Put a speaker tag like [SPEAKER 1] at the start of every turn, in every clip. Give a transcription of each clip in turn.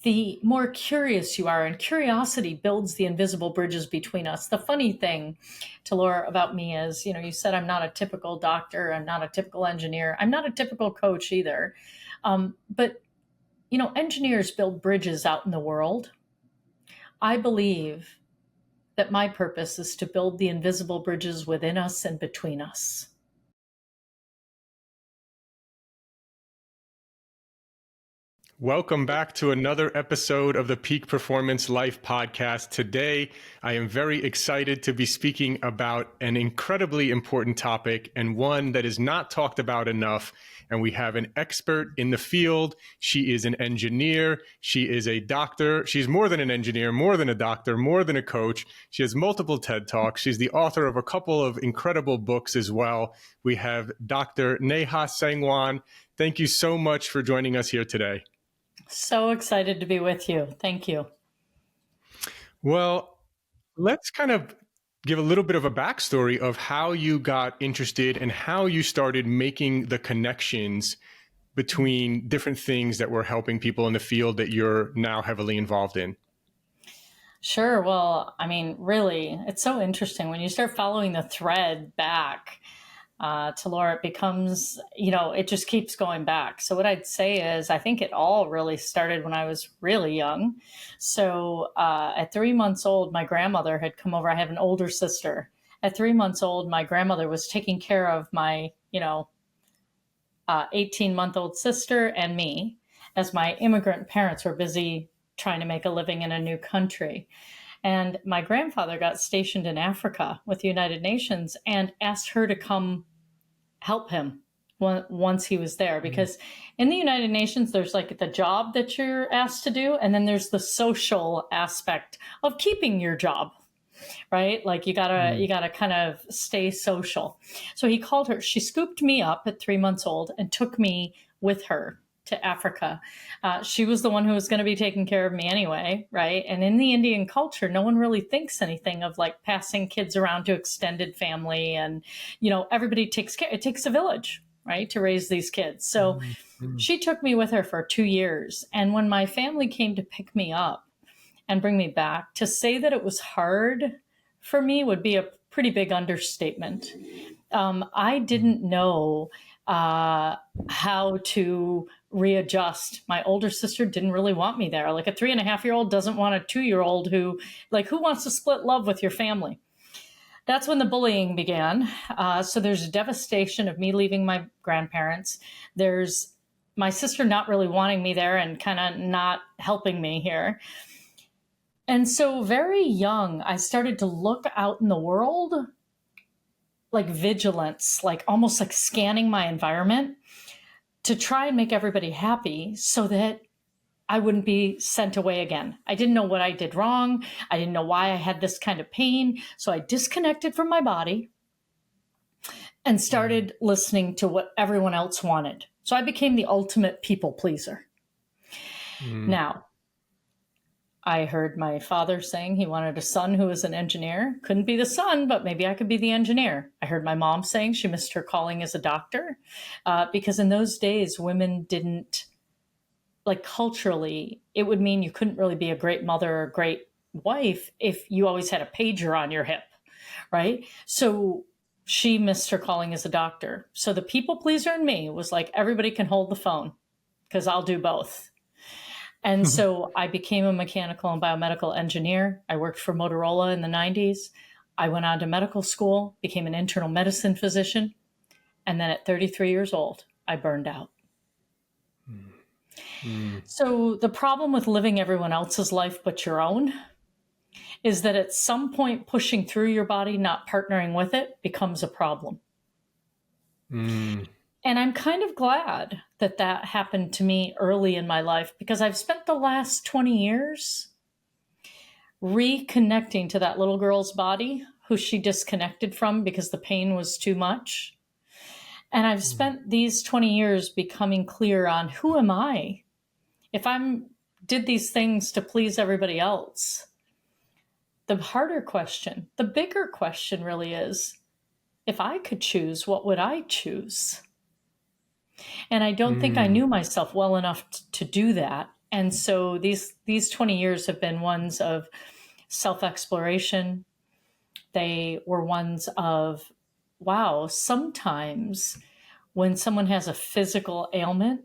[SPEAKER 1] the more curious you are, and curiosity builds the invisible bridges between us. The funny thing, Laura, about me is, you said I'm not a typical doctor, I'm not a typical engineer, I'm not a typical coach either. But engineers build bridges out in the world. I believe that my purpose is to build the invisible bridges within us and between us.
[SPEAKER 2] Welcome back to another episode of the Peak Performance Life podcast. Today, I am very excited to be speaking about an incredibly important topic and one that is not talked about enough. And we have an expert in the field. She is an engineer. She is a doctor. She's more than an engineer, more than a doctor, more than a coach. She has multiple TED Talks. She's the author of a couple of incredible books as well. We have Dr. Neha Sangwan. Thank you so much for joining us here today.
[SPEAKER 1] So excited to be with you. Thank you.
[SPEAKER 2] Well, let's kind of give a little bit of a backstory of how you got interested and how you started making the connections between different things that were helping people in the field that you're now heavily involved in.
[SPEAKER 1] Sure. Well, really, it's so interesting when you start following the thread back to Laura, it becomes, it just keeps going back. So what I'd say is, I think it all really started when I was really young. So at 3 months old, my grandmother had come over. I have an older sister. At 3 months old, my grandmother was taking care of my, 18-month-old sister and me, as my immigrant parents were busy trying to make a living in a new country. And my grandfather got stationed in Africa with the United Nations and asked her to come help him once he was there. Because in the United Nations, there's like the job that you're asked to do, and then there's the social aspect of keeping your job, right? Like you gotta kind of stay social. So he called her. She scooped me up at 3 months old and took me with her to Africa. She was the one who was going to be taking care of me anyway, right? And in the Indian culture, no one really thinks anything of like passing kids around to extended family, and everybody takes care. It takes a village, right, to raise these kids. So she took me with her for 2 years, and when my family came to pick me up and bring me back, to say that it was hard for me would be a pretty big understatement. I didn't know how to readjust. My older sister didn't really want me there. Like a 3.5-year-old doesn't want a 2-year-old who wants to split love with your family. That's when the bullying began. So there's devastation of me leaving my grandparents. There's my sister not really wanting me there and kind of not helping me here. And so very young, I started to look out in the world like vigilance, like almost like scanning my environment to try and make everybody happy so that I wouldn't be sent away again. I didn't know what I did wrong. I didn't know why I had this kind of pain. So I disconnected from my body and started listening to what everyone else wanted. So I became the ultimate people pleaser. Now, I heard my father saying he wanted a son who was an engineer. Couldn't be the son, but maybe I could be the engineer. I heard my mom saying she missed her calling as a doctor because in those days, women didn't, like culturally, it would mean you couldn't really be a great mother or a great wife if you always had a pager on your hip, right? So she missed her calling as a doctor. So the people pleaser in me was like, everybody can hold the phone because I'll do both. And so I became a mechanical and biomedical engineer. I worked for Motorola in the 90s. I went on to medical school, became an internal medicine physician. And then at 33 years old, I burned out. So the problem with living everyone else's life but your own is that at some point, pushing through your body, not partnering with it, becomes a problem. And I'm kind of glad that that happened to me early in my life, because I've spent the last 20 years reconnecting to that little girl's body who she disconnected from because the pain was too much. And I've spent these 20 years becoming clear on who am I? If I did these things to please everybody else, the harder question, the bigger question really is, if I could choose, what would I choose? And I don't think I knew myself well enough to do that. And so these 20 years have been ones of self-exploration. They were ones of, wow, sometimes when someone has a physical ailment,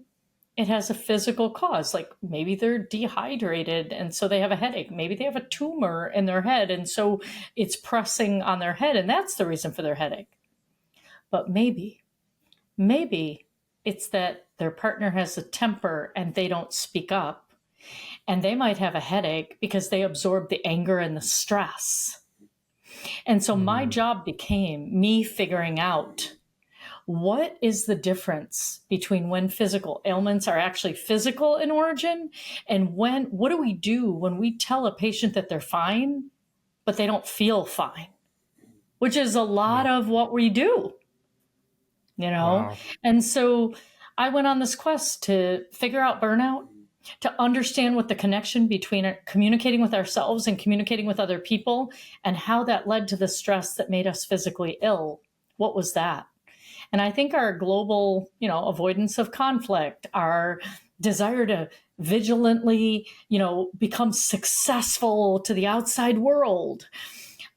[SPEAKER 1] it has a physical cause. Like maybe they're dehydrated and so they have a headache. Maybe they have a tumor in their head and so it's pressing on their head and that's the reason for their headache. But maybe it's that their partner has a temper and they don't speak up. And they might have a headache because they absorb the anger and the stress. And so my job became me figuring out what is the difference between when physical ailments are actually physical in origin and what do we do when we tell a patient that they're fine, but they don't feel fine, which is a lot of what we do, you know?
[SPEAKER 2] Wow.
[SPEAKER 1] And so I went on this quest to figure out burnout, to understand what the connection between communicating with ourselves and communicating with other people and how that led to the stress that made us physically ill. What was that? And I think our global, avoidance of conflict, our desire to vigilantly, become successful to the outside world,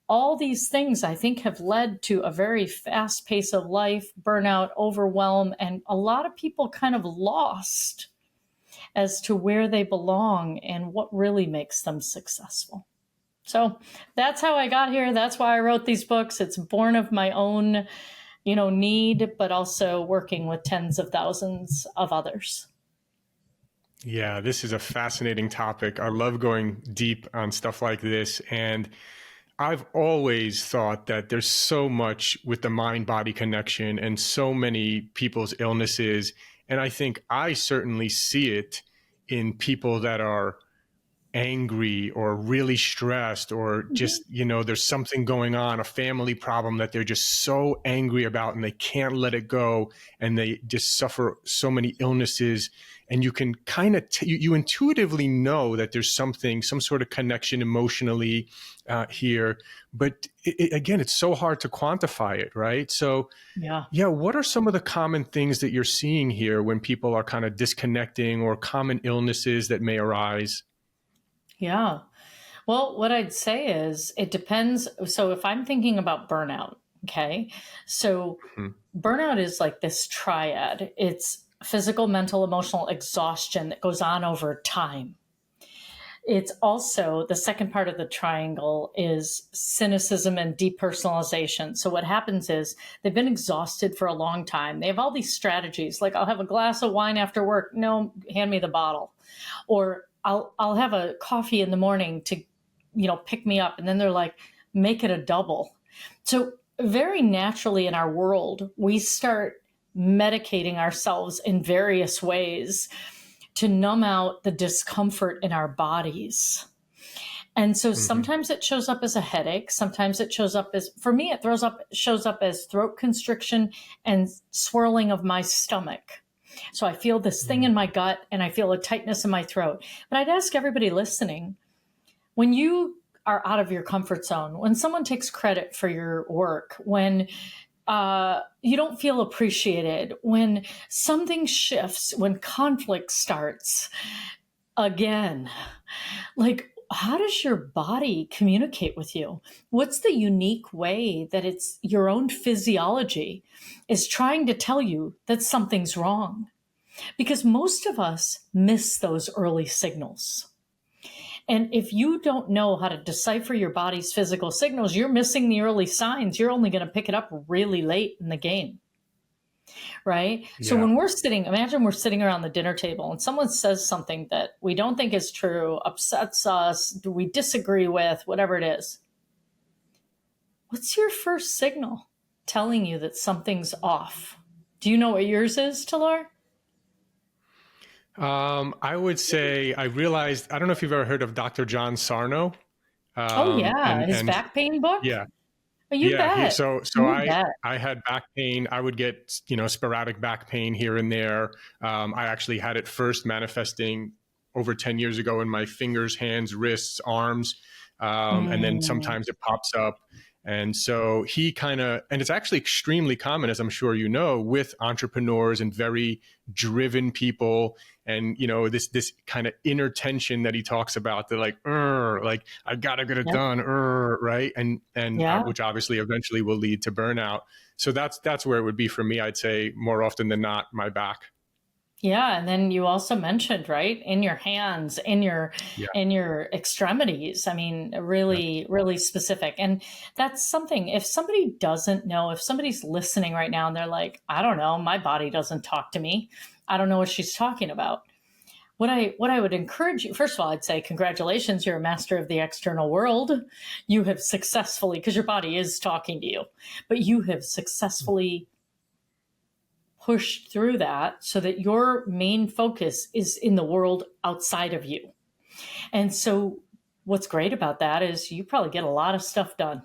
[SPEAKER 1] all these things I think have led to a very fast pace of life, burnout, overwhelm, and a lot of people kind of lost as to where they belong and what really makes them successful. So that's how I got here. That's why I wrote these books. It's born of my own, need, but also working with tens of thousands of others.
[SPEAKER 2] Yeah, this is a fascinating topic. I love going deep on stuff like this. And I've always thought that there's so much with the mind-body connection and so many people's illnesses. And I think I certainly see it in people that are angry or really stressed or just, there's something going on, a family problem that they're just so angry about and they can't let it go. And they just suffer so many illnesses. And you can kind of, you intuitively know that there's some sort of connection emotionally here. But again, it's so hard to quantify it, right? So yeah, what are some of the common things that you're seeing here when people are kind of disconnecting or common illnesses that may arise?
[SPEAKER 1] Yeah. Well, what I'd say is it depends. So if I'm thinking about burnout, okay, so burnout is like this triad. It's physical, mental, emotional exhaustion that goes on over time. It's also the second part of the triangle is cynicism and depersonalization. So what happens is they've been exhausted for a long time. They have all these strategies, like I'll have a glass of wine after work. No, hand me the bottle. Or I'll have a coffee in the morning to, pick me up. And then they're like, make it a double. So very naturally in our world, we start medicating ourselves in various ways to numb out the discomfort in our bodies. And so sometimes it shows up as a headache. Sometimes it shows up as, for me, it shows up as throat constriction and swirling of my stomach. So I feel this thing in my gut and I feel a tightness in my throat. But I'd ask everybody listening, when you are out of your comfort zone, when someone takes credit for your work, when you don't feel appreciated, when something shifts, when conflict starts again, like, how does your body communicate with you? What's the unique way that it's your own physiology is trying to tell you that something's wrong? Because most of us miss those early signals. And if you don't know how to decipher your body's physical signals, you're missing the early signs. You're only going to pick it up really late in the game. Right? Yeah. So when imagine we're sitting around the dinner table and someone says something that we don't think is true, upsets us, we disagree with, whatever it is. What's your first signal telling you that something's off? Do you know what yours is, Talar?
[SPEAKER 2] I would say I realized, I don't know if you've ever heard of Dr. John Sarno.
[SPEAKER 1] His back pain book?
[SPEAKER 2] Yeah.
[SPEAKER 1] You bet.
[SPEAKER 2] I had back pain. I would get, sporadic back pain here and there. I actually had it first manifesting over 10 years ago in my fingers, hands, wrists, arms. And then sometimes it pops up. And so and it's actually extremely common, as I'm sure you know, with entrepreneurs and very driven people. And, this kind of inner tension that he talks about, they're like I gotta get it
[SPEAKER 1] Yep.
[SPEAKER 2] done, right? And
[SPEAKER 1] Yeah.
[SPEAKER 2] which obviously eventually will lead to burnout. So that's where it would be for me. I'd say more often than not, my back.
[SPEAKER 1] Yeah, and then you also mentioned, right, in your hands,
[SPEAKER 2] Yeah.
[SPEAKER 1] in your extremities. I mean,
[SPEAKER 2] Yep.
[SPEAKER 1] really, really specific. And that's something, if somebody doesn't know, if somebody's listening right now and they're like, I don't know, my body doesn't talk to me. I don't know what she's talking about. What I would encourage you, first of all, I'd say congratulations, you're a master of the external world. You have successfully, because your body is talking to you, but you have successfully pushed through that so that your main focus is in the world outside of you. And so what's great about that is you probably get a lot of stuff done.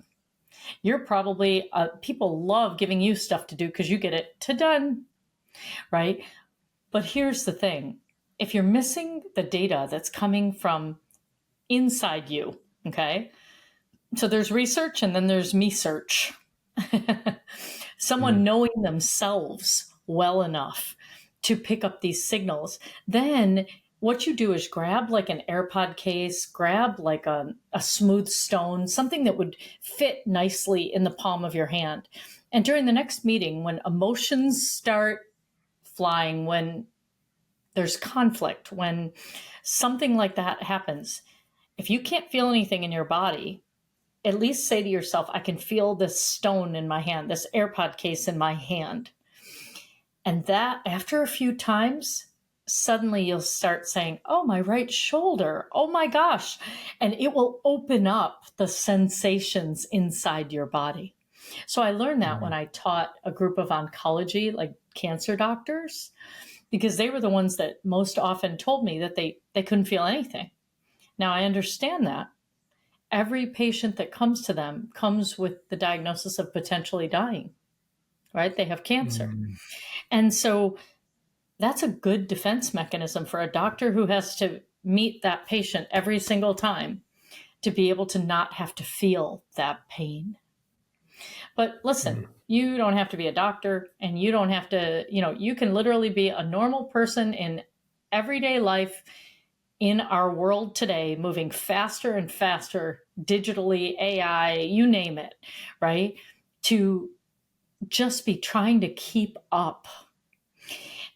[SPEAKER 1] You're probably, people love giving you stuff to do because you get it to done, right? But here's the thing. If you're missing the data that's coming from inside you, okay? So there's research and then there's me search. Someone
[SPEAKER 2] Mm.
[SPEAKER 1] knowing themselves well enough to pick up these signals. Then what you do is grab like an AirPod case, grab like a smooth stone, something that would fit nicely in the palm of your hand. And during the next meeting, when emotions start flying, when there's conflict, when something like that happens, if you can't feel anything in your body, at least say to yourself, I can feel this stone in my hand, this AirPod case in my hand. And that, after a few times, suddenly you'll start saying, oh, my right shoulder, oh my gosh. And it will open up the sensations inside your body. So I learned that when I taught a group of oncology, like cancer doctors, because they were the ones that most often told me that they couldn't feel anything. Now I understand that. Every patient that comes to them comes with the diagnosis of potentially dying, right? They have cancer.
[SPEAKER 2] Mm.
[SPEAKER 1] And so that's a good defense mechanism for a doctor who has to meet that patient every single time to be able to not have to feel that pain. But listen,
[SPEAKER 2] Mm.
[SPEAKER 1] you don't have to be a doctor and you don't have to, you can literally be a normal person in everyday life in our world today, moving faster and faster, digitally, AI, you name it, right? To just be trying to keep up.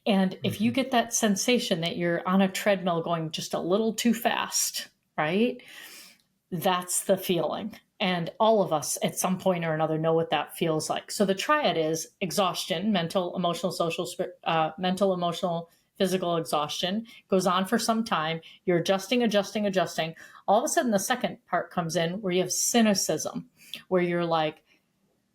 [SPEAKER 1] And if you get that sensation that you're on a treadmill going just a little too fast, right? That's the feeling. And all of us at some point or another know what that feels like. So the triad is exhaustion, mental, emotional, mental, emotional, physical exhaustion, goes on for some time. You're adjusting. All of a sudden, the second part comes in where you have cynicism, where you're like,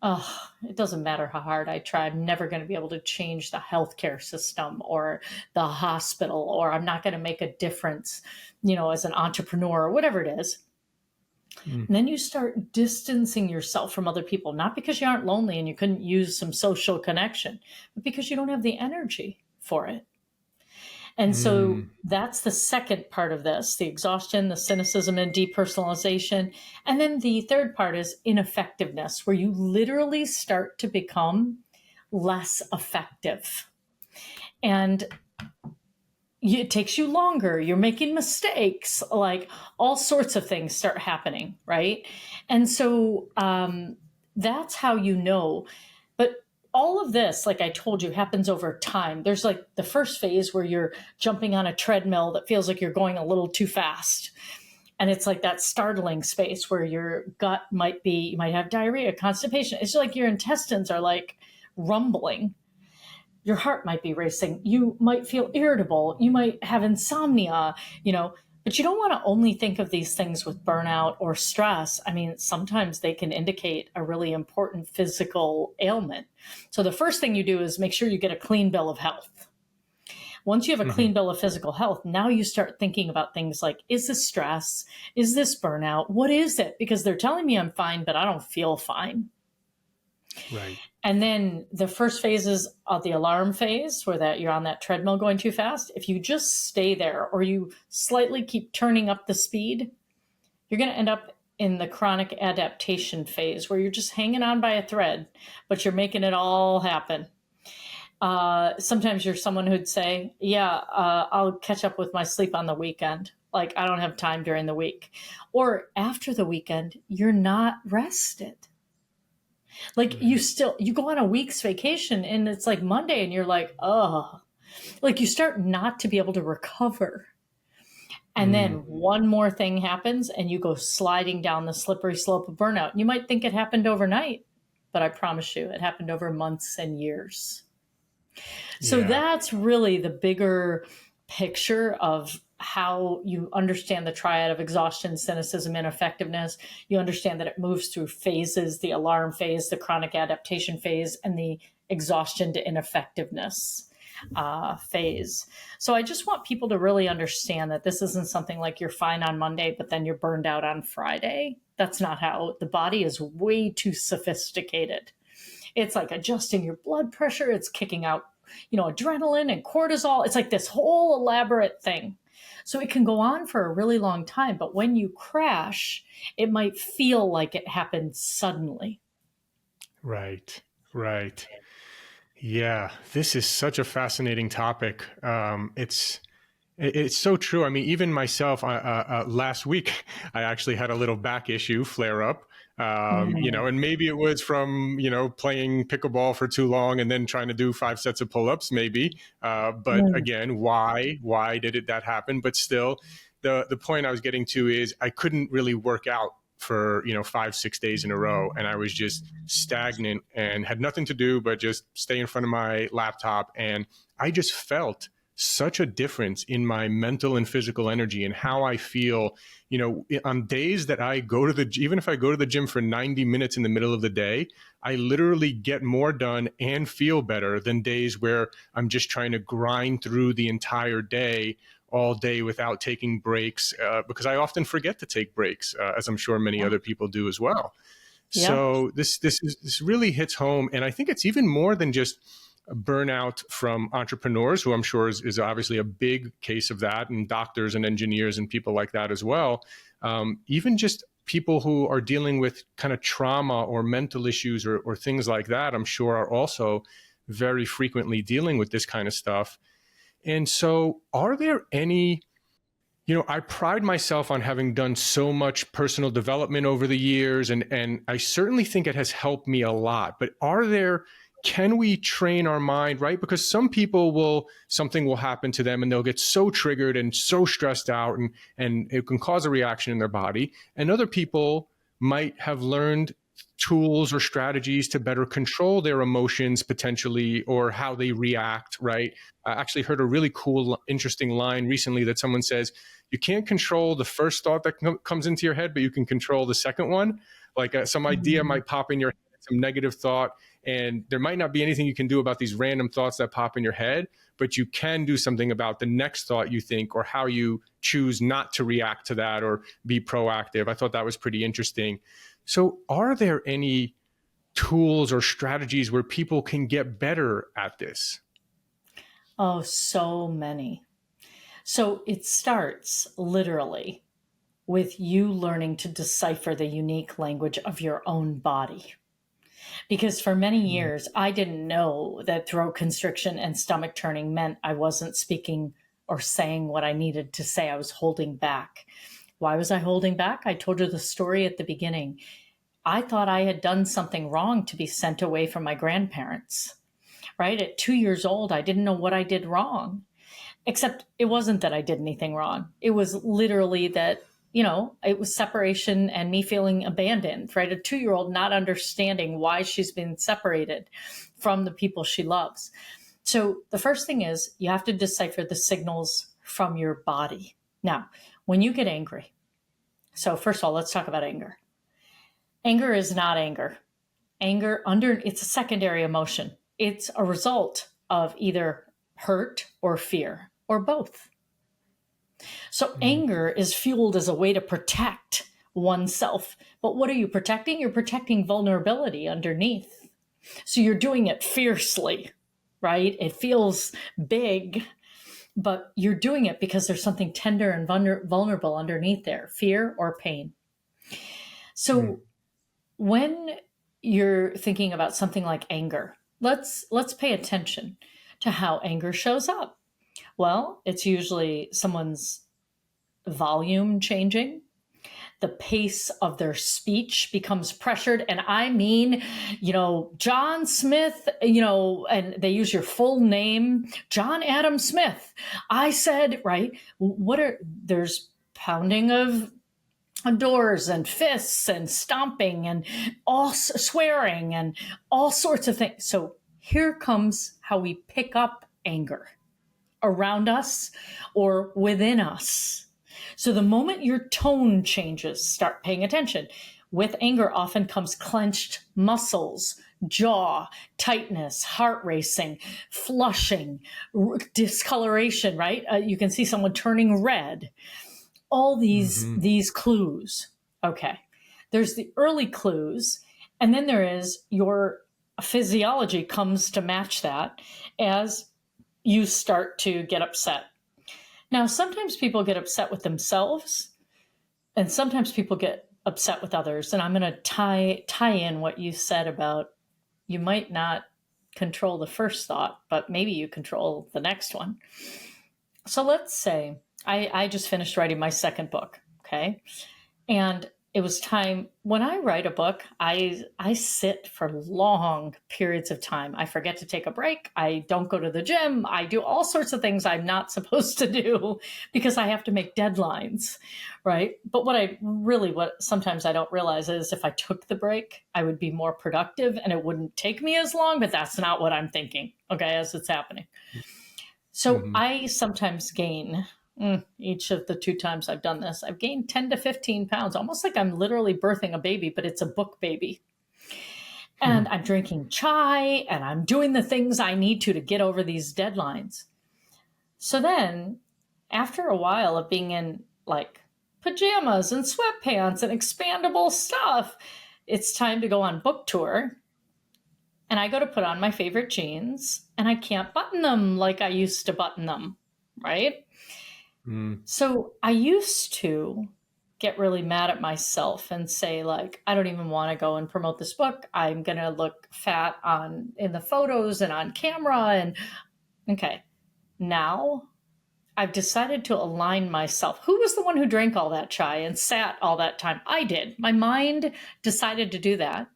[SPEAKER 1] oh, it doesn't matter how hard I try. I'm never going to be able to change the healthcare system or the hospital, or I'm not going to make a difference, as an entrepreneur or whatever it is. And then you start distancing yourself from other people, not because you aren't lonely and you couldn't use some social connection, but because you don't have the energy for it. And so that's the second part of this, the exhaustion, the cynicism and depersonalization. And then the third part is ineffectiveness, where you literally start to become less effective. And it takes you longer. You're making mistakes, like all sorts of things start happening, right? And so that's how you know. But all of this, like I told you, happens over time. There's like the first phase where you're jumping on a treadmill that feels like you're going a little too fast. And it's like that startling space where your gut might be, you might have diarrhea, constipation. It's like your intestines are like rumbling. Your heart might be racing. You might feel irritable. You might have insomnia, but you don't want to only think of these things with burnout or stress. I mean, sometimes they can indicate a really important physical ailment. So the first thing you do is make sure you get a clean bill of health. Once you have a clean bill of physical health, now you start thinking about things like, is this stress? Is this burnout? What is it? Because they're telling me I'm fine, but I don't feel fine.
[SPEAKER 2] Right.
[SPEAKER 1] And then the first phase is the alarm phase, where that you're on that treadmill going too fast. If you just stay there or you slightly keep turning up the speed, you're going to end up in the chronic adaptation phase where you're just hanging on by a thread, but you're making it all happen. Sometimes you're someone who'd say, I'll catch up with my sleep on the weekend. Like, I don't have time during the week. Or after the weekend, you're not rested. Like, you go on a week's vacation and it's like Monday and you're like, oh, like you start not to be able to recover. And then one more thing happens and you go sliding down the slippery slope of burnout. You might think it happened overnight, but I promise you it happened over months and years. So that's really the bigger picture of how you understand the triad of exhaustion, cynicism, and effectiveness. You understand that it moves through phases: the alarm phase, the chronic adaptation phase, and the exhaustion to ineffectiveness phase. So I just want people to really understand that this isn't something like you're fine on Monday, but then you're burned out on Friday. That's not how the body is. Way too sophisticated. It's like adjusting your blood pressure. It's kicking out, adrenaline and cortisol. It's like this whole elaborate thing. So it can go on for a really long time. But when you crash, it might feel like it happened suddenly.
[SPEAKER 2] Right. Yeah, this is such a fascinating topic. It's so true. I mean, even myself, last week, I actually had a little back issue flare up. And maybe it was from, playing pickleball for too long and then trying to do 5 sets of pull-ups, maybe. But again, why did that happen? But still, the point I was getting to is I couldn't really work out for 5-6 days in a row, and I was just stagnant and had nothing to do but just stay in front of my laptop. And I just felt such a difference in my mental and physical energy and how I feel, on days that I go to even if I go to the gym for 90 minutes in the middle of the day, I literally get more done and feel better than days where I'm just trying to grind through the entire day all day without taking breaks, because I often forget to take breaks, as I'm sure many other people do as well. Yeah. So this really hits home. And I think it's even more than just burnout from entrepreneurs, who I'm sure is obviously a big case of that, and doctors and engineers and people like that as well. Even just people who are dealing with kind of trauma or mental issues or things like that, I'm sure are also very frequently dealing with this kind of stuff. And so are there any, I pride myself on having done so much personal development over the years, and I certainly think it has helped me a lot. But can we train our mind, right? Because some people something will happen to them and they'll get so triggered and so stressed out, and it can cause a reaction in their body. And other people might have learned tools or strategies to better control their emotions potentially, or how they react, right? I actually heard a really cool, interesting line recently that someone says, you can't control the first thought that comes into your head, but you can control the second one. Like some idea might pop in your head, some negative thought, and there might not be anything you can do about these random thoughts that pop in your head, but you can do something about the next thought you think, or how you choose not to react to that or be proactive. I thought that was pretty interesting. So are there any tools or strategies where people can get better at this?
[SPEAKER 1] Oh, so many. So it starts literally with you learning to decipher the unique language of your own body. Because for many years, I didn't know that throat constriction and stomach turning meant I wasn't speaking or saying what I needed to say. I was holding back. Why was I holding back? I told you the story at the beginning. I thought I had done something wrong to be sent away from my grandparents, right? At 2 years old, I didn't know what I did wrong, except it wasn't that I did anything wrong. It was literally that, it was separation and me feeling abandoned, right? A 2-year-old not understanding why she's been separated from the people she loves. So the first thing is you have to decipher the signals from your body. Now, when you get angry, so first of all, let's talk about anger. Anger is not anger. It's a secondary emotion. It's a result of either hurt or fear or both. So anger is fueled as a way to protect oneself. But what are you protecting? You're protecting vulnerability underneath. So you're doing it fiercely, right? It feels big, but you're doing it because there's something tender and vulnerable underneath there, fear or pain. So when you're thinking about something like anger, let's pay attention to how anger shows up. Well, it's usually someone's volume changing. The pace of their speech becomes pressured. And I mean, John Smith, and they use your full name, John Adam Smith. I said, right? There's pounding of doors and fists and stomping and all swearing and all sorts of things. So here comes how we pick up anger around us or within us. So the moment your tone changes, start paying attention. With anger often comes clenched muscles, jaw, tightness, heart racing, flushing, discoloration, right? You can see someone turning red. All these clues. Okay. There's the early clues, and then there is your physiology comes to match that as you start to get upset. Now, sometimes people get upset with themselves, and sometimes people get upset with others. And I'm going to tie in what you said about you might not control the first thought, but maybe you control the next one. So let's say I just finished writing my second book, okay? And it was time. When I write a book, I sit for long periods of time. I forget to take a break. I don't go to the gym. I do all sorts of things I'm not supposed to do because I have to make deadlines, right? But what sometimes I don't realize is if I took the break, I would be more productive and it wouldn't take me as long, but that's not what I'm thinking, okay, as it's happening. So I sometimes gain, each of the 2 times I've done this, I've gained 10 to 15 pounds, almost like I'm literally birthing a baby, but it's a book baby. And I'm drinking chai and I'm doing the things I need to get over these deadlines. So then after a while of being in like pajamas and sweatpants and expandable stuff, it's time to go on book tour. And I go to put on my favorite jeans and I can't button them like I used to button them, right? So I used to get really mad at myself and say like, I don't even want to go and promote this book. I'm going to look fat in the photos and on camera. And okay, now I've decided to align myself. Who was the one who drank all that chai and sat all that time? I did. My mind decided to do that.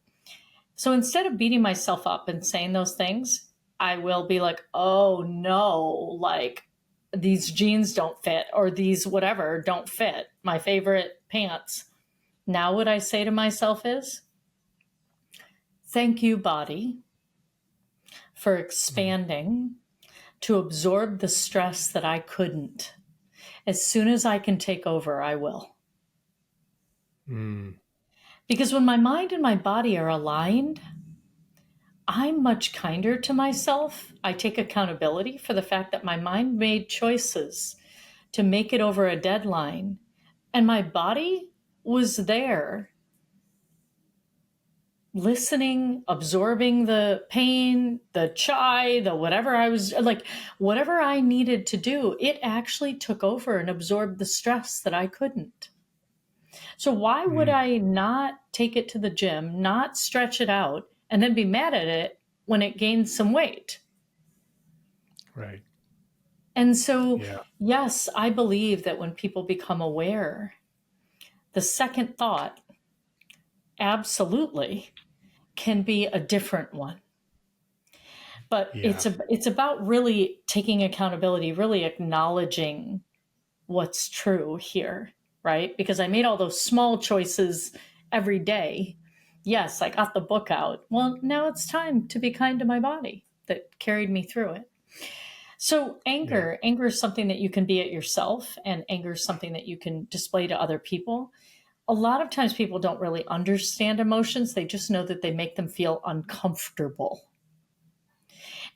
[SPEAKER 1] So instead of beating myself up and saying those things, I will be like, oh no, like these jeans don't fit or these whatever don't fit, my favorite pants. Now what I say to myself is, thank you, body, for expanding to absorb the stress that I couldn't. As soon as I can take over, I will. Because when my mind and my body are aligned, I'm much kinder to myself. I take accountability for the fact that my mind made choices to make it over a deadline, and my body was there, listening, absorbing the pain, the chai, the whatever I was like, whatever I needed to do, it actually took over and absorbed the stress that I couldn't. So why would I not take it to the gym, not stretch it out, and then be mad at it when it gains some weight?
[SPEAKER 2] Right.
[SPEAKER 1] And so, yes, I believe that when people become aware, the second thought absolutely can be a different one. But it's about really taking accountability, really acknowledging what's true here, right? Because I made all those small choices every day. Yes, I got the book out. Well, now it's time to be kind to my body that carried me through it. So anger is something that you can be at yourself, and anger is something that you can display to other people. A lot of times people don't really understand emotions. They just know that they make them feel uncomfortable.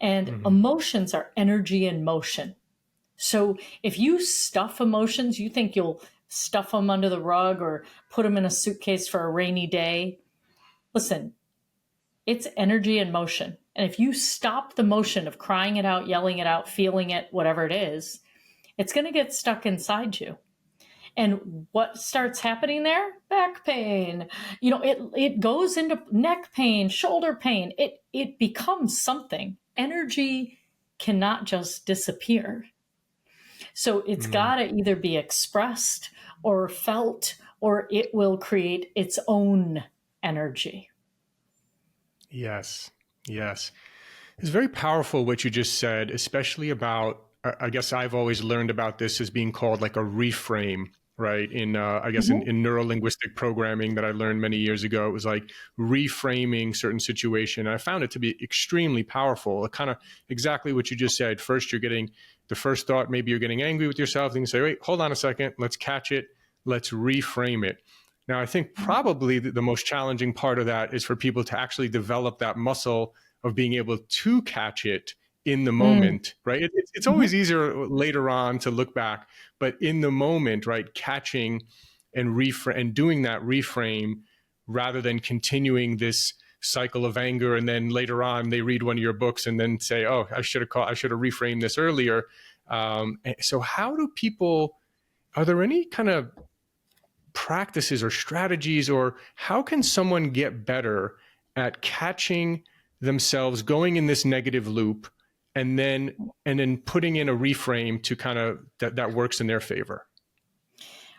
[SPEAKER 1] And emotions are energy in motion. So if you stuff emotions, you think you'll stuff them under the rug or put them in a suitcase for a rainy day. Listen, it's energy in motion. And if you stop the motion of crying it out, yelling it out, feeling it, whatever it is, it's going to get stuck inside you. And what starts happening there? Back pain. It goes into neck pain, shoulder pain. It becomes something. Energy cannot just disappear. So it's got to either be expressed or felt, or it will create its own energy.
[SPEAKER 2] Yes. Yes. It's very powerful what you just said, especially about, I guess I've always learned about this as being called like a reframe, right? In neuro-linguistic programming that I learned many years ago, it was like reframing certain situation. I found it to be extremely powerful. Kind of exactly what you just said. First, you're getting the first thought, maybe you're getting angry with yourself. Then you say, wait, hold on a second. Let's catch it. Let's reframe it. Now, I think probably the most challenging part of that is for people to actually develop that muscle of being able to catch it in the moment, right? It's always easier later on to look back, but in the moment, right, catching and doing that reframe rather than continuing this cycle of anger, and then later on they read one of your books and then say, "Oh, I should have reframed this earlier." So, how do people? Are there any kind of practices or strategies, or how can someone get better at catching themselves going in this negative loop and then putting in a reframe to kind of that works in their favor?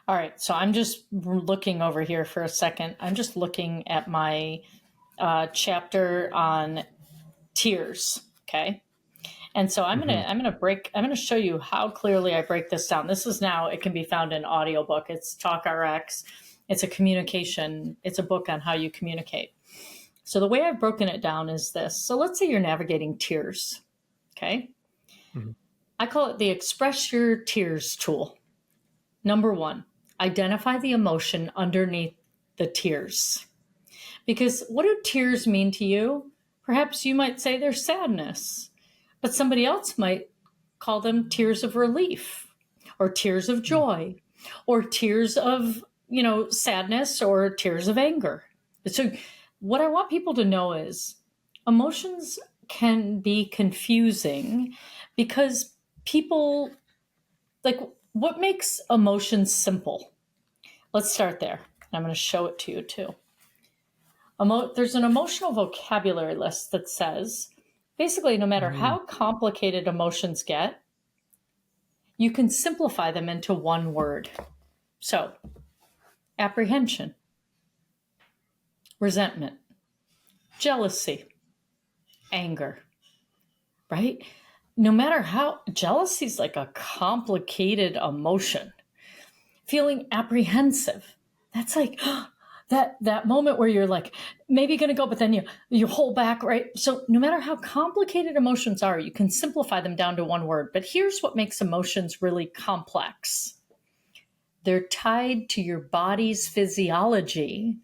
[SPEAKER 1] All right. So I'm just looking over here for a second. I'm just looking at my chapter on tears. Okay. And so I'm gonna show you how clearly I break this down. This is now, it can be found in audiobook. It's TalkRx. It's a book on how you communicate. So the way I've broken it down is this. So let's say you're navigating tears. Okay. I call it the express your tears tool. Number 1, identify the emotion underneath the tears. Because what do tears mean to you? Perhaps you might say they're sadness, but somebody else might call them tears of relief, or tears of joy, or tears of, sadness, or tears of anger. So what I want people to know is emotions can be confusing because people, like, what makes emotions simple? Let's start there. I'm going to show it to you too. There's an emotional vocabulary list that says, basically, no matter how complicated emotions get, you can simplify them into one word. So, apprehension, resentment, jealousy, anger, right? No matter how, jealousy is like a complicated emotion. Feeling apprehensive, that's like that moment where you're like maybe going to go, but then you hold back, right? So no matter how complicated emotions are, you can simplify them down to one word. But here's what makes emotions really complex. They're tied to your body's physiology,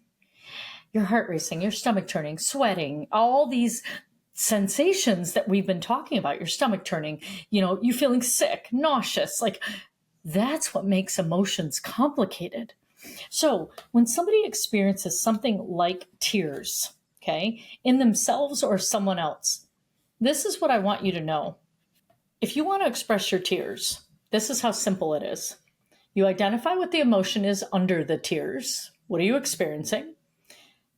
[SPEAKER 1] your heart racing, your stomach turning, sweating, all these sensations that we've been talking about, your stomach turning, you feeling sick, nauseous, like that's what makes emotions complicated. So when somebody experiences something like tears, okay, in themselves or someone else, this is what I want you to know. If you want to express your tears, this is how simple it is. You identify what the emotion is under the tears. What are you experiencing?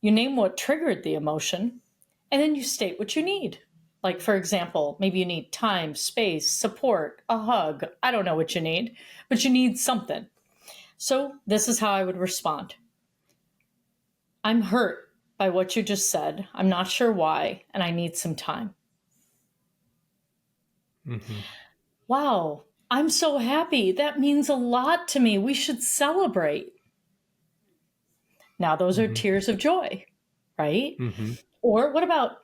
[SPEAKER 1] You name what triggered the emotion, and then you state what you need. Like, for example, maybe you need time, space, support, a hug. I don't know what you need, but you need something. So this is how I would respond. I'm hurt by what you just said. I'm not sure why, and I need some time. Wow, I'm so happy. That means a lot to me. We should celebrate. Now, those are tears of joy, right? Or what about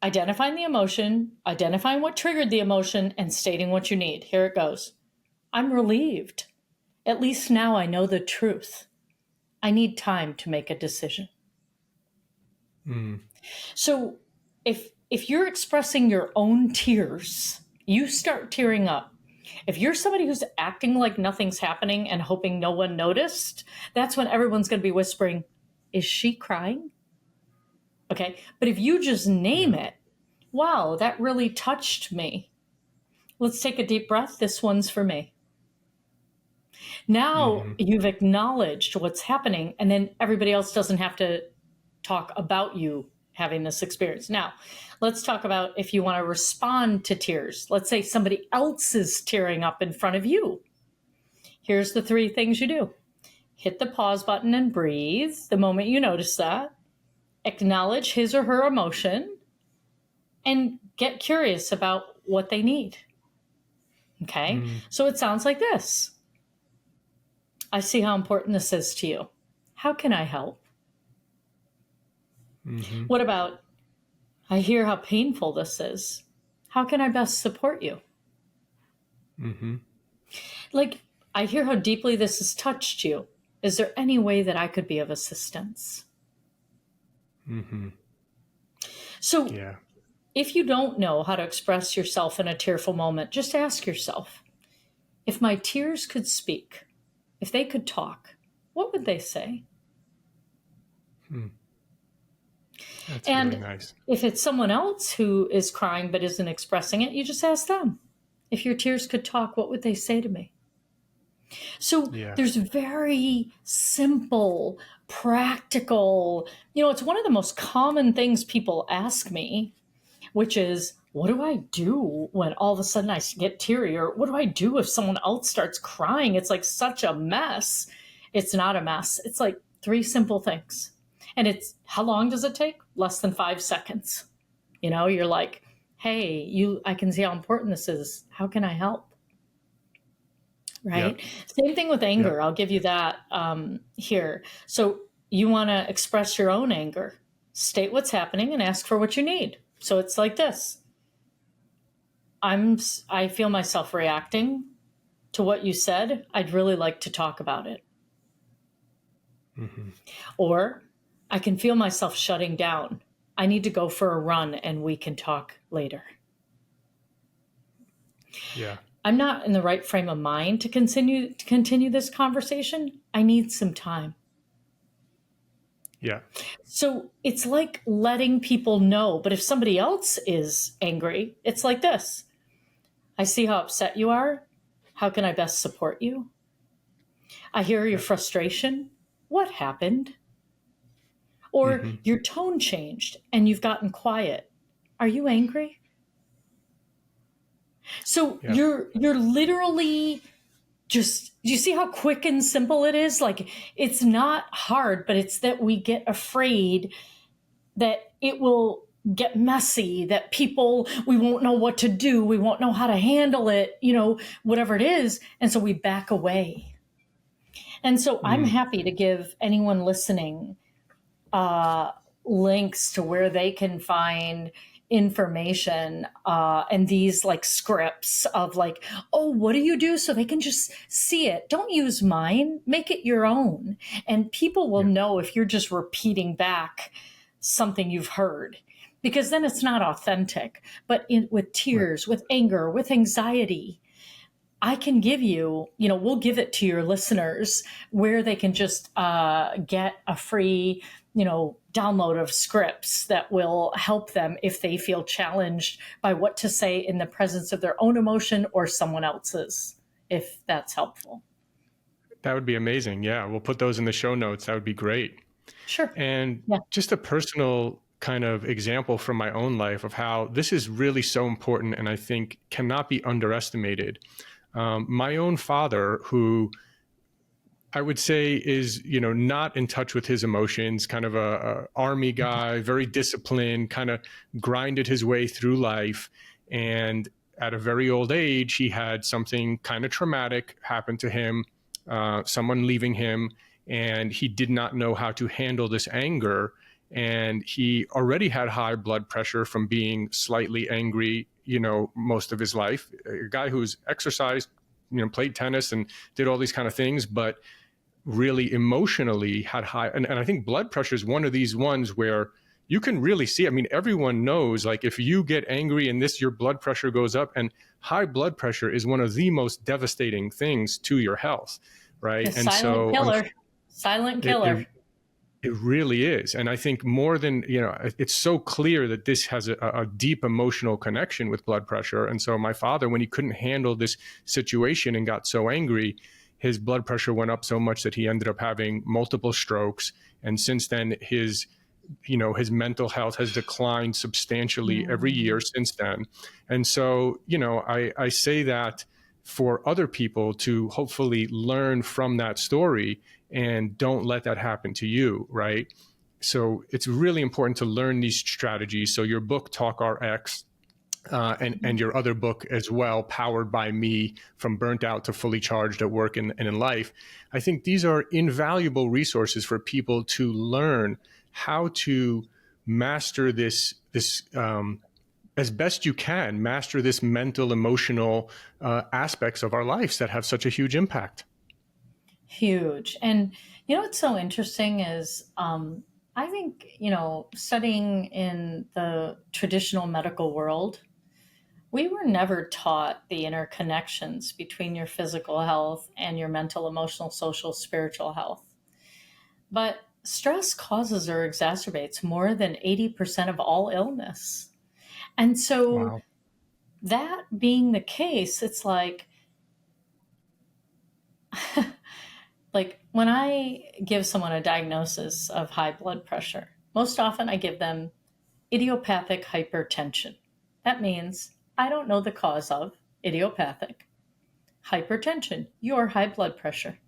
[SPEAKER 1] identifying the emotion, identifying what triggered the emotion, and stating what you need? Here it goes. I'm relieved. At least now I know the truth. I need time to make a decision. So if you're expressing your own tears, you start tearing up. If you're somebody who's acting like nothing's happening and hoping no one noticed, that's when everyone's going to be whispering, is she crying? Okay. But if you just name it, wow, that really touched me. Let's take a deep breath. This one's for me. Now
[SPEAKER 2] Mm-hmm.
[SPEAKER 1] you've acknowledged what's happening, and then everybody else doesn't have to talk about you having this experience. Now, let's talk about if you want to respond to tears. Let's say somebody else is tearing up in front of you. Here's the 3 things you do. Hit the pause button and breathe the moment you notice that. Acknowledge his or her emotion and get curious about what they need. Okay?
[SPEAKER 2] Mm-hmm.
[SPEAKER 1] So it sounds like this. I see how important this is to you. How can I help?
[SPEAKER 2] Mm-hmm.
[SPEAKER 1] What about, I hear how painful this is. How can I best support you?
[SPEAKER 2] Mm-hmm.
[SPEAKER 1] Like, I hear how deeply this has touched you. Is there any way that I could be of assistance?
[SPEAKER 2] Mm-hmm.
[SPEAKER 1] So,
[SPEAKER 2] Yeah.
[SPEAKER 1] if you don't know how to express yourself in a tearful moment, just ask yourself, if my tears could speak, if they could talk, what would they say?
[SPEAKER 2] Hmm. That's really
[SPEAKER 1] And
[SPEAKER 2] nice.
[SPEAKER 1] if it's someone else who is crying but isn't expressing it, you just ask them, if your tears could talk, what would they say to me? So
[SPEAKER 2] Yeah.
[SPEAKER 1] there's very simple, practical, it's one of the most common things people ask me, which is, what do I do when all of a sudden I get teary? Or what do I do if someone else starts crying? It's like such a mess. It's not a mess. It's like 3 simple things. And it's, how long does it take? Less than 5 seconds. You're like, hey, I can see how important this is. How can I help?
[SPEAKER 2] Yep.
[SPEAKER 1] Right? Same thing with
[SPEAKER 2] Yep.
[SPEAKER 1] anger. I'll give you that here. So you want to express your own anger, state what's happening and ask for what you need. So it's like this. I feel myself reacting to what you said. I'd really like to talk about it.
[SPEAKER 2] Mm-hmm.
[SPEAKER 1] Or I can feel myself shutting down. I need to go for a run and we can talk later.
[SPEAKER 2] Yeah.
[SPEAKER 1] I'm not in the right frame of mind to continue this conversation. I need some time.
[SPEAKER 2] Yeah.
[SPEAKER 1] So it's like letting people know. But if somebody else is angry, it's like this. I see how upset you are. How can I best support you? I hear your
[SPEAKER 2] Yep.
[SPEAKER 1] frustration. What happened? Or
[SPEAKER 2] Mm-hmm.
[SPEAKER 1] your tone changed and you've gotten quiet. Are you angry? So
[SPEAKER 2] Yep.
[SPEAKER 1] you're literally just, do you see how quick and simple it is? Like, it's not hard, but it's that we get afraid that it will get messy, that we won't know what to do, we won't know how to handle it, whatever it is. And so we back away. And so I'm
[SPEAKER 2] Mm.
[SPEAKER 1] happy to give anyone listening links to where they can find information and these like scripts of like, oh, what do you do, so they can just see it. Don't use mine, make it your own, and people will
[SPEAKER 2] Yeah.
[SPEAKER 1] know if you're just repeating back something you've heard, because then it's not authentic. But with
[SPEAKER 2] Right.
[SPEAKER 1] tears, with anger, with anxiety, I can give you, we'll give it to your listeners where they can just get a free, download of scripts that will help them if they feel challenged by what to say in the presence of their own emotion or someone else's, if that's helpful.
[SPEAKER 2] That would be amazing. Yeah. We'll put those in the show notes. That would be great.
[SPEAKER 1] Sure.
[SPEAKER 2] And
[SPEAKER 1] Yeah.
[SPEAKER 2] just a personal kind of example from my own life of how this is really so important and I think cannot be underestimated. My own father, who I would say is, not in touch with his emotions, kind of a army guy, very disciplined, kind of grinded his way through life. And at a very old age, he had something kind of traumatic happen to him, someone leaving him, and he did not know how to handle this anger. And he already had high blood pressure from being slightly angry, most of his life. A guy who's exercised, played tennis and did all these kind of things, but really emotionally had high. And I think blood pressure is one of these ones where you can really see. I mean, everyone knows, like, if you get angry and your blood pressure goes up, and high blood pressure is one of the most devastating things to your health, right?
[SPEAKER 1] The
[SPEAKER 2] And
[SPEAKER 1] silent
[SPEAKER 2] so
[SPEAKER 1] killer. Silent killer.
[SPEAKER 2] it really is. And I think more than, it's so clear that this has a deep emotional connection with blood pressure. And so my father, when he couldn't handle this situation and got so angry, his blood pressure went up so much that he ended up having multiple strokes. And since then, his mental health has declined substantially every year since then. And so, I say that for other people to hopefully learn from that story and don't let that happen to you, right? So it's really important to learn these strategies. So your book, Talk RX, and your other book as well, Powered by Me, From Burnt Out to Fully Charged at Work and in Life. I think these are invaluable resources for people to learn how to master this as best you can, master this mental, emotional aspects of our lives that have such a huge impact.
[SPEAKER 1] Huge. And what's so interesting is I think, studying in the traditional medical world, we were never taught the interconnections between your physical health and your mental, emotional, social, spiritual health. But stress causes or exacerbates more than 80% of all illness. And so,
[SPEAKER 2] Wow.
[SPEAKER 1] that being the case, it's like when I give someone a diagnosis of high blood pressure, most often I give them idiopathic hypertension. That means I don't know the cause of idiopathic hypertension, your high blood pressure.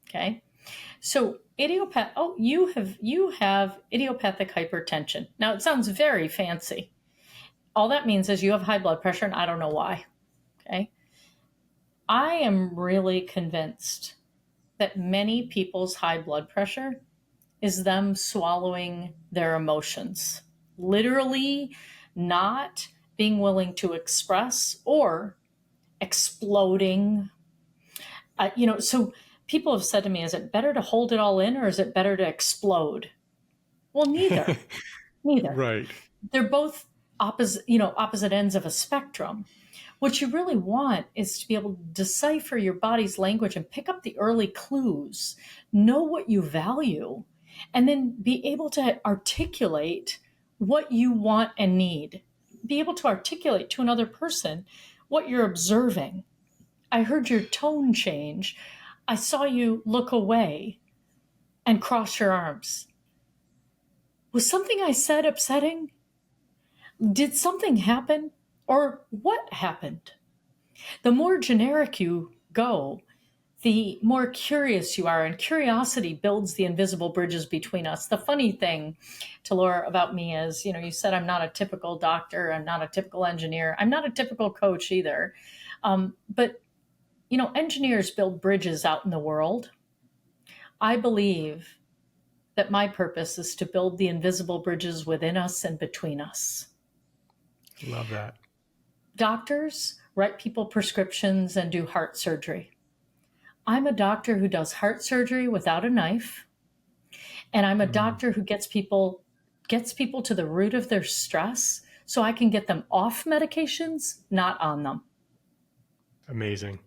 [SPEAKER 1] Okay. So you have idiopathic hypertension. Now it sounds very fancy. All that means is you have high blood pressure and I don't know why. Okay. I am really convinced that many people's high blood pressure is them swallowing their emotions, literally not being willing to express or exploding. So people have said to me, is it better to hold it all in or is it better to explode? Well, neither. Neither.
[SPEAKER 2] Right.
[SPEAKER 1] They're both opposite ends of a spectrum. What you really want is to be able to decipher your body's language and pick up the early clues, know what you value, and then be able to articulate what you want and need. Be able to articulate to another person what you're observing. I heard your tone change. I saw you look away and cross your arms. Was something I said upsetting? Did something happen? Or what happened? The more generic you go, the more curious you are, and curiosity builds the invisible bridges between us. The funny thing, Laura, about me is, you said I'm not a typical doctor, I'm not a typical engineer, I'm not a typical coach either. But engineers build bridges out in the world. I believe that my purpose is to build the invisible bridges within us and between us.
[SPEAKER 2] Love that.
[SPEAKER 1] Doctors write people prescriptions and do heart surgery. I'm a doctor who does heart surgery without a knife. And I'm a doctor who gets people to the root of their stress so I can get them off medications, not on them.
[SPEAKER 2] Amazing.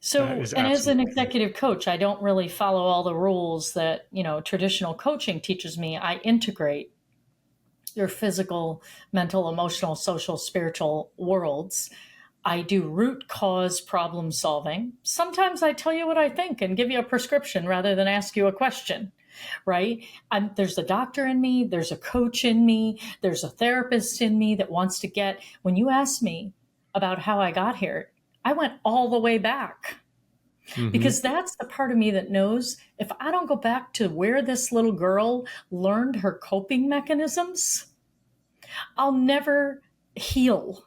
[SPEAKER 1] So, and as an executive coach, I don't really follow all the rules that, traditional coaching teaches me. I integrate your physical, mental, emotional, social, spiritual worlds. I do root cause problem solving. Sometimes I tell you what I think and give you a prescription rather than ask you a question, right? There's a doctor in me, there's a coach in me, there's a therapist in me that wants to get, when you ask me about how I got here, I went all the way back. Because that's the part of me that knows if I don't go back to where this little girl learned her coping mechanisms, I'll never heal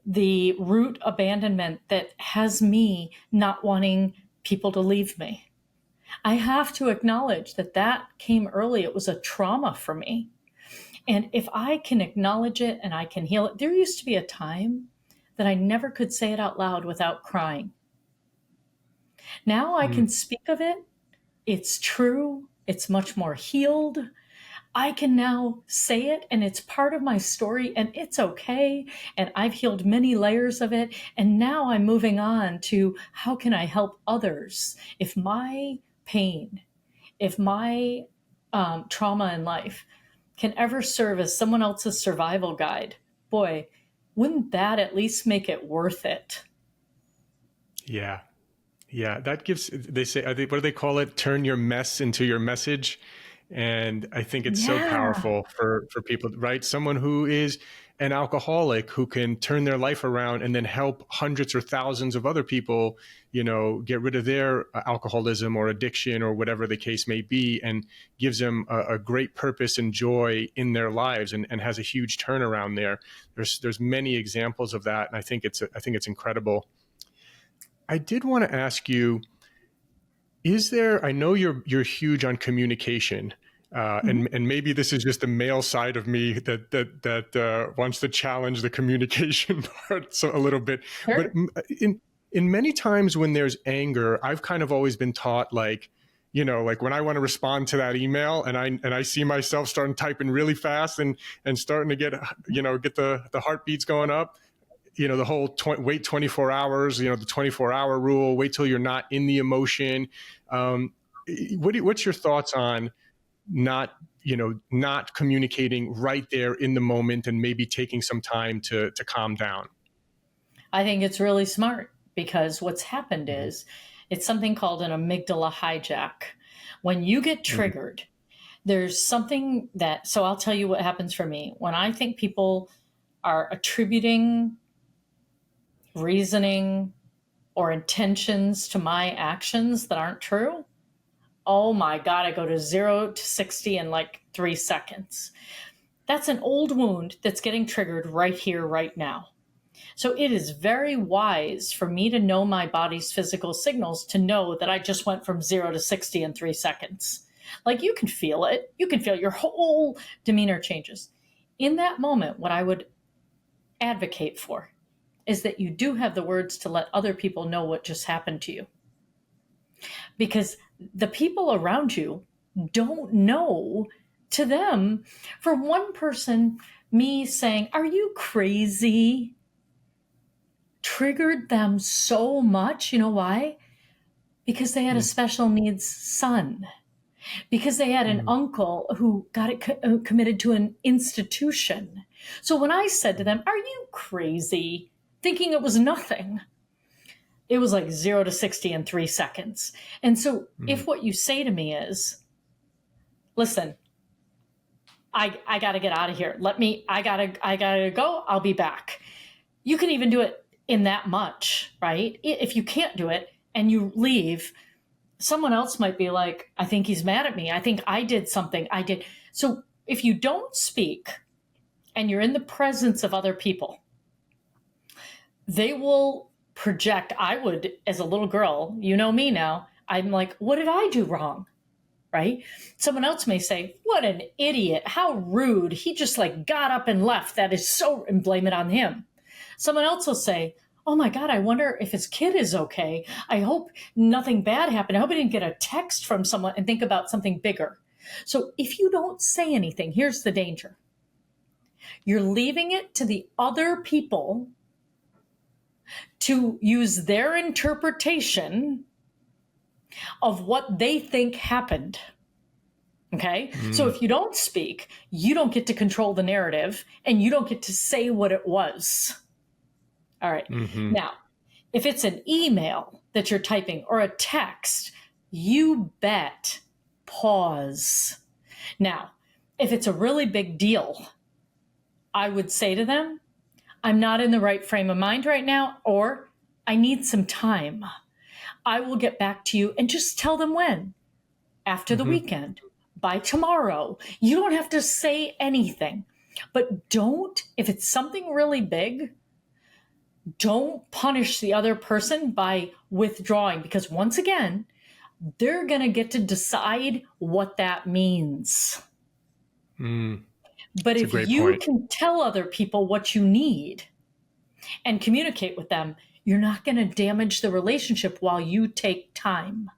[SPEAKER 1] the root abandonment that has me not wanting people to leave me. I have to acknowledge that came early. It was a trauma for me. And if I can acknowledge it and I can heal it, there used to be a time that I never could say it out loud without crying. Now I can speak of it. It's true. It's much more healed. I can now say it and it's part of my story and it's okay. And I've healed many layers of it. And now I'm moving on to how can I help others? If my pain, if my trauma in life can ever serve as someone else's survival guide, boy, wouldn't that at least make it worth it?
[SPEAKER 2] Yeah. Yeah, that gives, they say, what do they call it? Turn your mess into your message. And I think it's so
[SPEAKER 1] Yeah.
[SPEAKER 2] powerful for people, right? Someone who is an alcoholic who can turn their life around and then help hundreds or thousands of other people, get rid of their alcoholism or addiction or whatever the case may be, and gives them a great purpose and joy in their lives, and has a huge turnaround there. There's many examples of that. And I think it's incredible. I did want to ask you, I know you're huge on communication,
[SPEAKER 1] Mhm.
[SPEAKER 2] and maybe this is just the male side of me that wants to challenge the communication part a little bit. But
[SPEAKER 1] Sure.
[SPEAKER 2] in many times when there's anger, I've kind of always been taught, like, like when I want to respond to that email and I see myself starting typing really fast and starting to get the heartbeats going up, the whole wait 24 hours, the 24-hour rule, wait till you're not in the emotion. Um, what's your thoughts on not communicating right there in the moment and maybe taking some time to calm down?
[SPEAKER 1] I think it's really smart because what's happened
[SPEAKER 2] Mm-hmm.
[SPEAKER 1] is it's something called an amygdala hijack. When you get triggered, there's something so I'll tell you what happens for me. When I think people are attributing reasoning or intentions to my actions that aren't true, oh my God, I go to 0 to 60 in like 3 seconds. That's an old wound that's getting triggered right here, right now. So it is very wise for me to know my body's physical signals, to know that I just went from 0 to 60 in 3 seconds. Like, you can feel it. You can feel your whole demeanor changes. In that moment, what I would advocate for is that you do have the words to let other people know what just happened to you. Because the people around you don't know. To them, for one person, me saying, "Are you crazy?" triggered them so much. You know why? Because they had a special needs son, because they had an
[SPEAKER 2] Mm-hmm.
[SPEAKER 1] uncle who got committed to an institution. So when I said to them, "Are you crazy?" thinking it was nothing, it was like 0 to 60 in 3 seconds. And so
[SPEAKER 2] Mm-hmm.
[SPEAKER 1] if what you say to me is, "Listen, I got to get out of here. I gotta go. I'll be back." You can even do it in that much, right? If you can't do it and you leave, someone else might be like, "I think he's mad at me. I think I did something. I did." So if you don't speak and you're in the presence of other people, they will project. I would, as a little girl, you know me now, I'm like, "What did I do wrong?" Right? Someone else may say, "What an idiot. How rude. He just like got up and left. That is so," and blame it on him. Someone else will say, "Oh my God, I wonder if his kid is okay. I hope nothing bad happened. I hope he didn't get a text from someone," and think about something bigger. So if you don't say anything, here's the danger. You're leaving it to the other people to use their interpretation of what they think happened. Okay? So
[SPEAKER 2] Mm-hmm.
[SPEAKER 1] if you don't speak, you don't get to control the narrative and you don't get to say what it was. All right.
[SPEAKER 2] Mm-hmm.
[SPEAKER 1] Now, if it's an email that you're typing or a text, you bet pause. Now, if it's a really big deal, I would say to them, "I'm not in the right frame of mind right now," or "I need some time. I will get back to you," and just tell them when. After the
[SPEAKER 2] Mm-hmm.
[SPEAKER 1] weekend, by tomorrow. You don't have to say anything. But if it's something really big, don't punish the other person by withdrawing, because once again, they're going to get to decide what that means.
[SPEAKER 2] Mm.
[SPEAKER 1] But
[SPEAKER 2] It's a
[SPEAKER 1] if
[SPEAKER 2] great
[SPEAKER 1] you
[SPEAKER 2] point.
[SPEAKER 1] can tell other people what you need and communicate with them, you're not going to damage the relationship while you take time.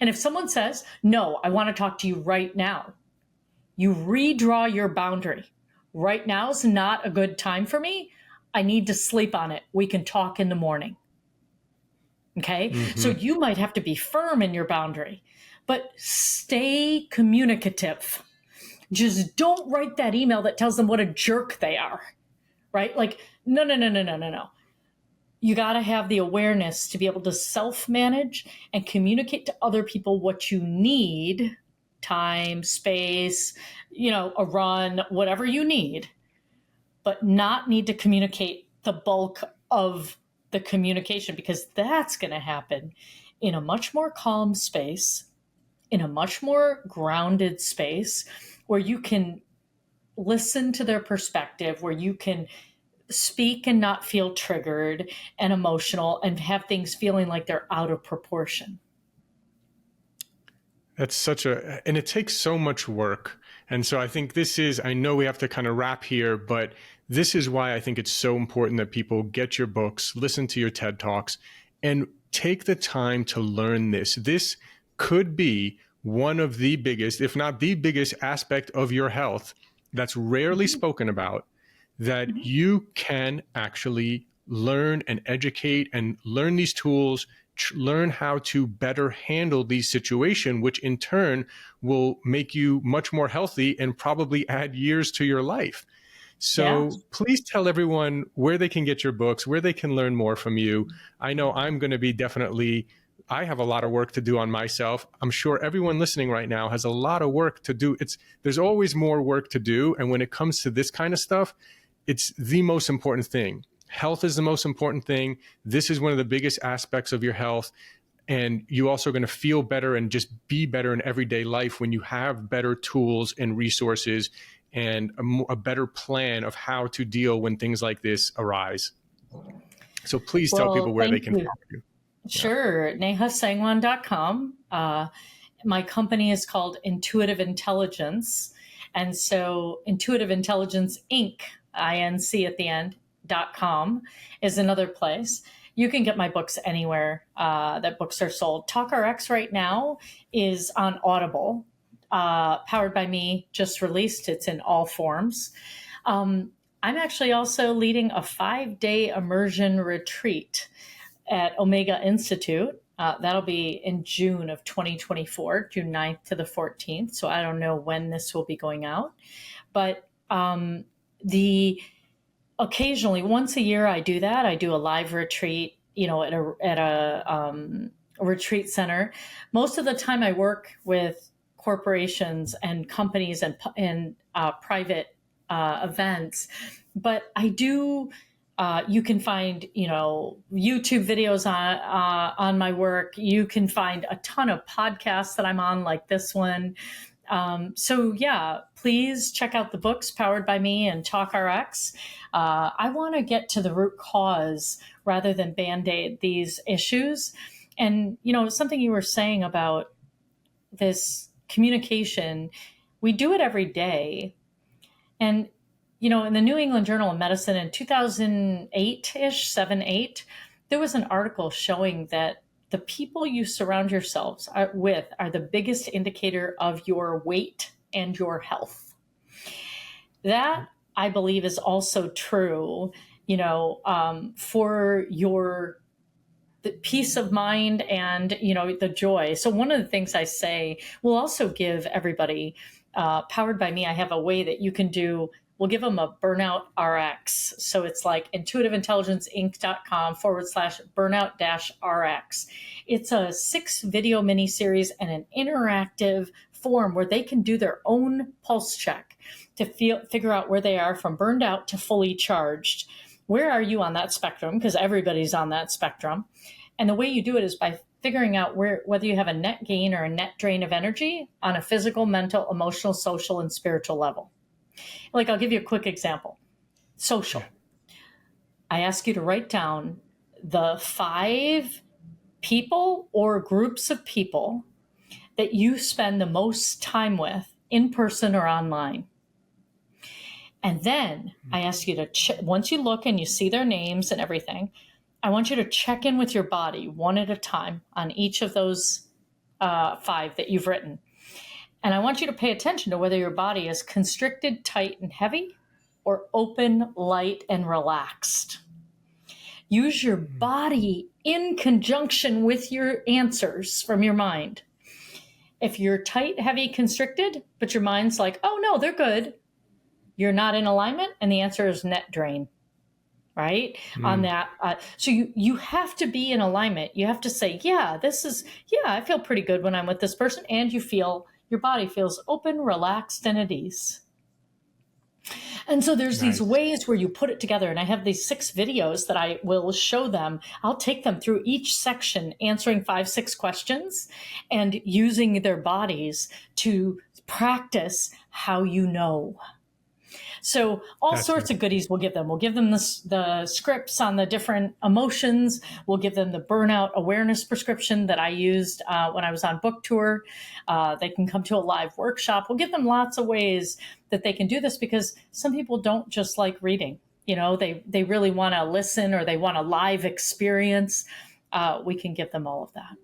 [SPEAKER 1] And if someone says, "No, I want to talk to you right now," you redraw your boundary. "Right now is not a good time for me. I need to sleep on it. We can talk in the morning." Okay? So
[SPEAKER 2] Mm-hmm.
[SPEAKER 1] you might have to be firm in your boundary, but stay communicative. Just don't write that email that tells them what a jerk they are, right? Like, no, no, no, no, no, no, no. you got to have the awareness to be able to self-manage and communicate to other people what you need, time, space, a run, whatever you need, but not need to communicate the bulk of the communication, because that's going to happen in a much more calm space, in a much more grounded space, where you can listen to their perspective, where you can speak and not feel triggered and emotional and have things feeling like they're out of proportion.
[SPEAKER 2] And it takes so much work. And so I think I know we have to kind of wrap here, but this is why I think it's so important that people get your books, listen to your TED Talks, and take the time to learn this. This could be one of the biggest, if not the biggest aspect of your health that's rarely spoken about, that you can actually learn and educate and learn these tools, learn how to better handle these situations, which in turn will make you much more healthy and probably add years to your life. So please tell everyone where they can get your books, where they can learn more from you. I know I'm going to be I have a lot of work to do on myself. I'm sure everyone listening right now has a lot of work to do. There's always more work to do. And when it comes to this kind of stuff, it's the most important thing. Health is the most important thing. This is one of the biggest aspects of your health. And you're also going to feel better and just be better in everyday life when you have better tools and resources and a better plan of how to deal when things like this arise. So please tell people where they can find you.
[SPEAKER 1] Sure. NehaSangwan.com. My company is called Intuitive Intelligence. And so Intuitive Intelligence Inc., INC at the end, .com is another place. You can get my books anywhere that books are sold. TalkRx right now is on Audible, powered by me, just released. It's in all forms. I'm actually also leading a 5-day immersion retreat at Omega Institute. That'll be in June of 2024, June 9th to the 14th. So I don't know when this will be going out. But occasionally, once a year, I do that. I do a live retreat, at a retreat center. Most of the time I work with corporations and companies and private events. But I do, you can find, YouTube videos on my work. You can find a ton of podcasts that I'm on, like this one. So yeah, please check out the books powered by me and TalkRx. I want to get to the root cause rather than Band-Aid these issues. And, something you were saying about this communication, we do it every day. And, in the New England Journal of Medicine in 2008-ish, 7-8, there was an article showing that the people you surround yourselves with are the biggest indicator of your weight and your health. That, I believe, is also true, for the peace of mind and, the joy. So one of the things I say, we'll also give everybody, powered by me, I have a way that you can do. We'll give them a burnout RX. So it's like intuitiveintelligenceinc.com/burnout-RX. It's a 6-video mini-series and an interactive form where they can do their own pulse check to figure out where they are from burned out to fully charged. Where are you on that spectrum? Because everybody's on that spectrum. And the way you do it is by figuring out whether you have a net gain or a net drain of energy on a physical, mental, emotional, social, and spiritual level. Like, I'll give you a quick example. Social. I ask you to write down the 5 people or groups of people that you spend the most time with in person or online. And then I ask you to, once you look and you see their names and everything, I want you to check in with your body one at a time on each of those 5 that you've written. And I want you to pay attention to whether your body is constricted, tight, and heavy, or open, light, and relaxed. Use your body in conjunction with your answers from your mind. If you're tight, heavy, constricted, but your mind's like, oh no, they're good, you're not in alignment, and the answer is net drain, right? On that. So you have to be in alignment. You have to say, yeah, I feel pretty good when I'm with this person. And your body feels open, relaxed, and at ease. And so there's these
[SPEAKER 2] Nice.
[SPEAKER 1] ways where you put it together. And I have these 6 videos that I will show them. I'll take them through each section, answering 5, 6 questions and using their bodies to practice how you know. So all sorts of goodies we'll give them. We'll give them the scripts on the different emotions. We'll give them the burnout awareness prescription that I used when I was on book tour. They can come to a live workshop. We'll give them lots of ways that they can do this, because some people don't just like reading. They really want to listen, or they want a live experience. We can give them all of that.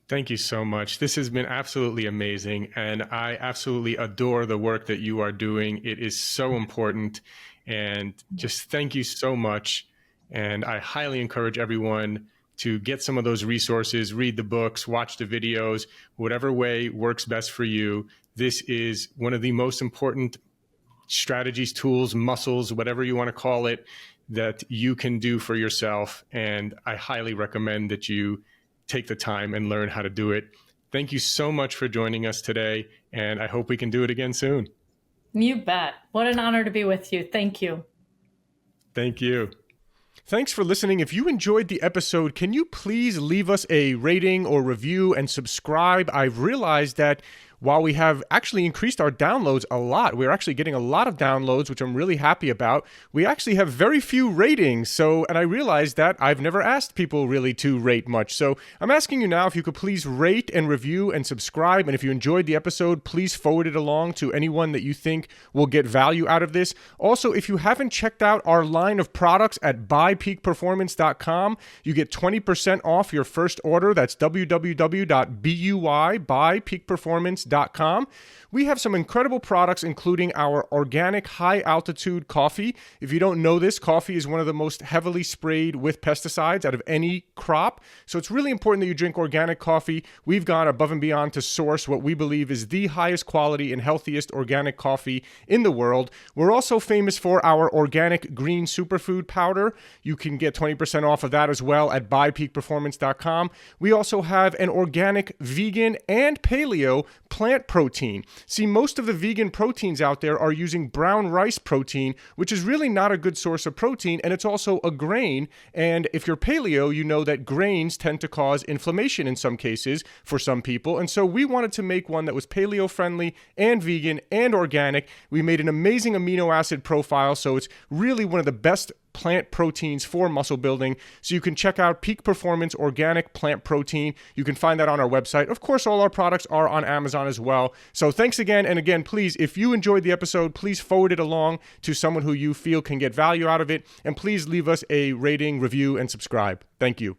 [SPEAKER 2] Thank you so much. This has been absolutely amazing, and I absolutely adore the work that you are doing. It is so important, and just thank you so much. And I highly encourage everyone to get some of those resources, read the books, watch the videos, whatever way works best for you. This is one of the most important strategies, tools, muscles, whatever you want to call it, that you can do for yourself. And I highly recommend that you take the time and learn how to do it. Thank you so much for joining us today, and I hope we can do it again soon.
[SPEAKER 1] You bet. What an honor to be with you. Thank you.
[SPEAKER 2] Thank you. Thanks for listening. If you enjoyed the episode, can you please leave us a rating or review and subscribe? I've realized that while we have actually increased our downloads a lot, we're actually getting a lot of downloads, which I'm really happy about. We actually have very few ratings. And I realized that I've never asked people really to rate much. So I'm asking you now if you could please rate and review and subscribe. And if you enjoyed the episode, please forward it along to anyone that you think will get value out of this. Also, if you haven't checked out our line of products at buypeakperformance.com, you get 20% off your first order. That's www.buypeakperformance.com. We have some incredible products, including our organic high-altitude coffee. If you don't know this, coffee is one of the most heavily sprayed with pesticides out of any crop. So it's really important that you drink organic coffee. We've gone above and beyond to source what we believe is the highest quality and healthiest organic coffee in the world. We're also famous for our organic green superfood powder. You can get 20% off of that as well at buypeakperformance.com. We also have an organic vegan and paleo plant protein. See, most of the vegan proteins out there are using brown rice protein, which is really not a good source of protein, and it's also a grain. And if you're paleo, you know that grains tend to cause inflammation in some cases for some people. And so we wanted to make one that was paleo friendly and vegan and organic. We made an amazing amino acid profile, so it's really one of the best plant proteins for muscle building. So you can check out Peak Performance Organic Plant Protein. You can find that on our website. Of course, all our products are on Amazon as well. So thanks again. And again, please, if you enjoyed the episode, please forward it along to someone who you feel can get value out of it. And please leave us a rating, review, and subscribe. Thank you.